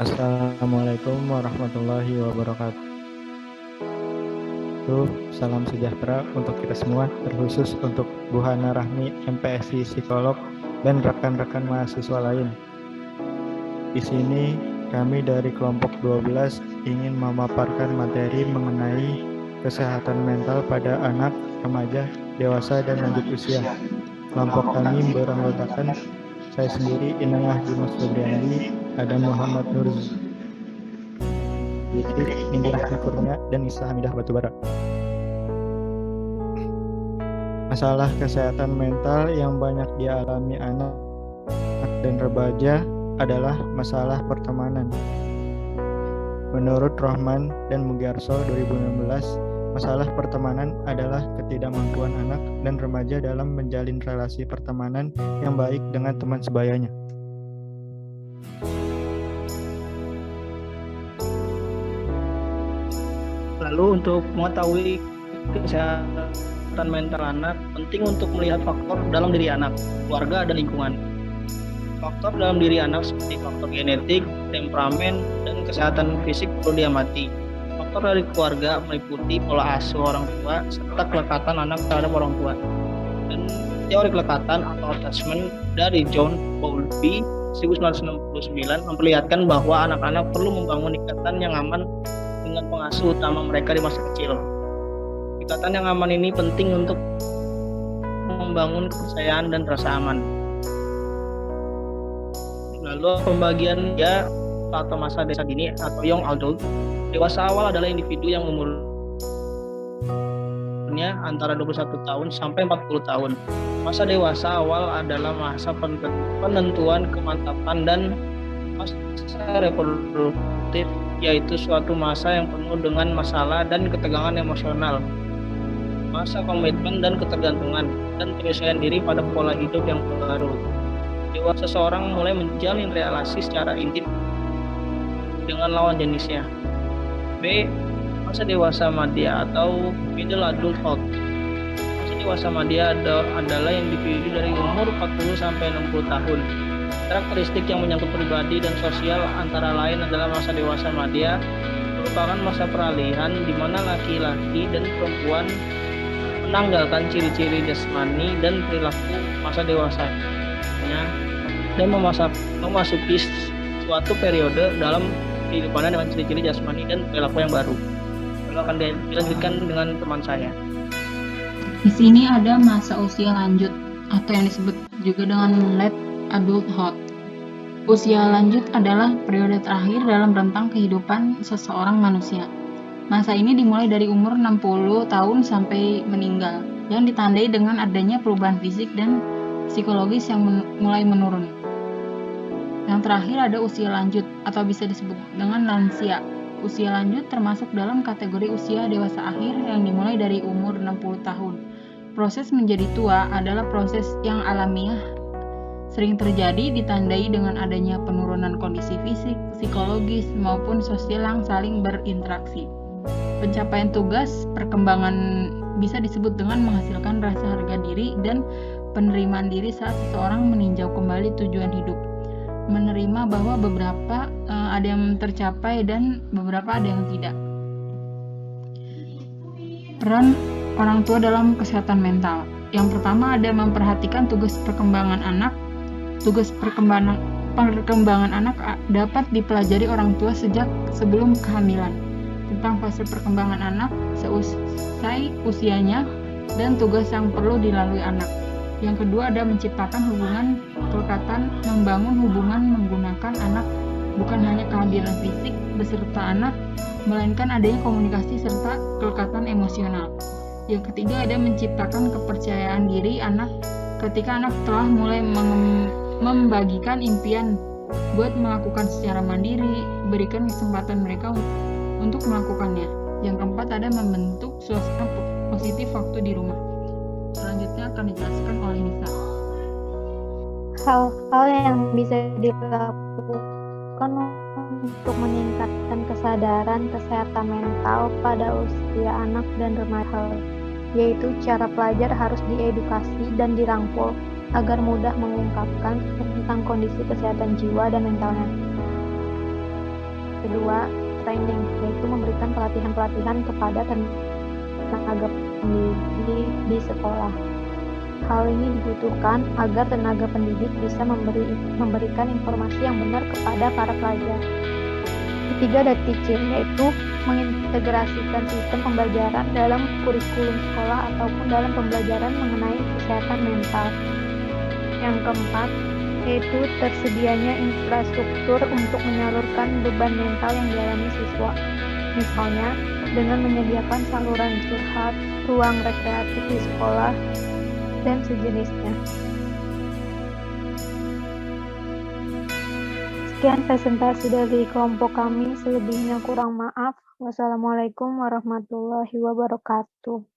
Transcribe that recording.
Assalamualaikum warahmatullahi wabarakatuh. Salam sejahtera untuk kita semua, terkhusus untuk Bu Hana Rahmi, MPSI Psikolog, dan rekan-rekan mahasiswa lain. Di sini kami dari kelompok 12 ingin memaparkan materi mengenai kesehatan mental pada anak, remaja, dewasa, dan lanjut usia. Kelompok kami beranggotakan saya sendiri, Inayah Dimas Febriandi, ada Muhammad Nur Zikri, Indra Kurnia, dan Isa Hamidah Batubara. Masalah kesehatan mental yang banyak dialami anak dan remaja adalah masalah pertemanan. Menurut Rohman dan Mugiarso 2016, masalah pertemanan adalah ketidakmampuan anak dan remaja dalam menjalin relasi pertemanan yang baik dengan teman sebayanya. Lalu untuk mengetahui kesehatan mental anak, penting untuk melihat faktor dalam diri anak, keluarga, dan lingkungan. Faktor dalam diri anak seperti faktor genetik, temperamen, dan kesehatan fisik perlu diamati. Faktor dari keluarga meliputi pola asuh orang tua serta kelekatan anak terhadap orang tua. Dan teori kelekatan atau attachment dari John Bowlby 1969 memperlihatkan bahwa anak-anak perlu membangun ikatan yang aman dengan pengasuh utama mereka di masa kecil. Ikatan yang aman ini penting untuk membangun kepercayaan dan rasa aman. Lalu pembagian ya atau masa dewasa dini atau young adult. Dewasa awal adalah individu yang umurnya antara 21 tahun sampai 40 tahun. Masa dewasa awal adalah masa penentuan kemantapan dan masa reproduktif, yaitu suatu masa yang penuh dengan masalah dan ketegangan emosional. Masa komitmen dan ketergantungan dan penyesuaian diri pada pola hidup yang baru. Dewasa seseorang mulai menjalin relasi secara intim dengan lawan jenisnya. B. Masa dewasa madya atau middle adulthood. Masa dewasa madya adalah individu dari umur 40 sampai 60 tahun. Karakteristik yang menyangkut pribadi dan sosial antara lain adalah masa dewasa madya merupakan masa peralihan di mana laki-laki dan perempuan menanggalkan ciri-ciri jasmani dan perilaku masa dewasanya dan memasuki suatu periode dalam kehidupannya dengan ciri-ciri jasmani dan perilaku yang baru. Lalu akan dilanjutkan dengan teman saya. Di sini ada masa usia lanjut atau yang disebut juga dengan late adulthood. Usia lanjut adalah periode terakhir dalam rentang kehidupan seseorang manusia. Masa ini dimulai dari umur 60 tahun sampai meninggal, yang ditandai dengan adanya perubahan fisik dan psikologis yang mulai menurun. Yang terakhir ada usia lanjut atau bisa disebut dengan lansia. Usia lanjut termasuk dalam kategori usia dewasa akhir yang dimulai dari umur 60 tahun. Proses menjadi tua adalah proses yang alamiah, sering terjadi ditandai dengan adanya penurunan kondisi fisik, psikologis, maupun sosial yang saling berinteraksi. Pencapaian tugas perkembangan bisa disebut dengan menghasilkan rasa harga diri dan penerimaan diri saat seseorang meninjau kembali tujuan hidup. Menerima bahwa beberapa ada yang tercapai dan beberapa ada yang tidak. Peran orang tua dalam kesehatan mental. Yang pertama ada memperhatikan tugas perkembangan anak. Tugas perkembangan anak dapat dipelajari orang tua sejak sebelum kehamilan, tentang fase perkembangan anak seusai usianya dan tugas yang perlu dilalui anak. Yang kedua ada menciptakan hubungan kelekatan, membangun hubungan menggunakan anak, bukan hanya kehadiran fisik beserta anak, melainkan adanya komunikasi serta kelekatan emosional. Yang ketiga ada menciptakan kepercayaan diri anak ketika anak telah mulai membagikan impian buat melakukan secara mandiri, berikan kesempatan mereka untuk melakukannya. Yang keempat ada membentuk suasana positif waktu di rumah. Selanjutnya akan dijelaskan oleh Nisa. Hal-hal yang bisa dilakukan untuk meningkatkan kesadaran kesehatan mental pada usia anak dan remaja, yaitu cara pelajar harus diedukasi dan dirangkul agar mudah mengungkapkan tentang kondisi kesehatan jiwa dan mentalnya. kedua, training, yaitu memberikan pelatihan-pelatihan kepada tenaga pendidik di sekolah. Hal ini dibutuhkan agar tenaga pendidik bisa memberikan informasi yang benar kepada para pelajar. Ketiga, ada teaching, yaitu mengintegrasikan sistem pembelajaran dalam kurikulum sekolah ataupun dalam pembelajaran mengenai kesehatan mental. Yang keempat, yaitu tersedianya infrastruktur untuk menyalurkan beban mental yang dialami siswa. Misalnya, dengan menyediakan saluran curhat, ruang rekreatif di sekolah, dan sejenisnya. Sekian presentasi dari kelompok kami, selebihnya kurang maaf. Wassalamualaikum warahmatullahi wabarakatuh.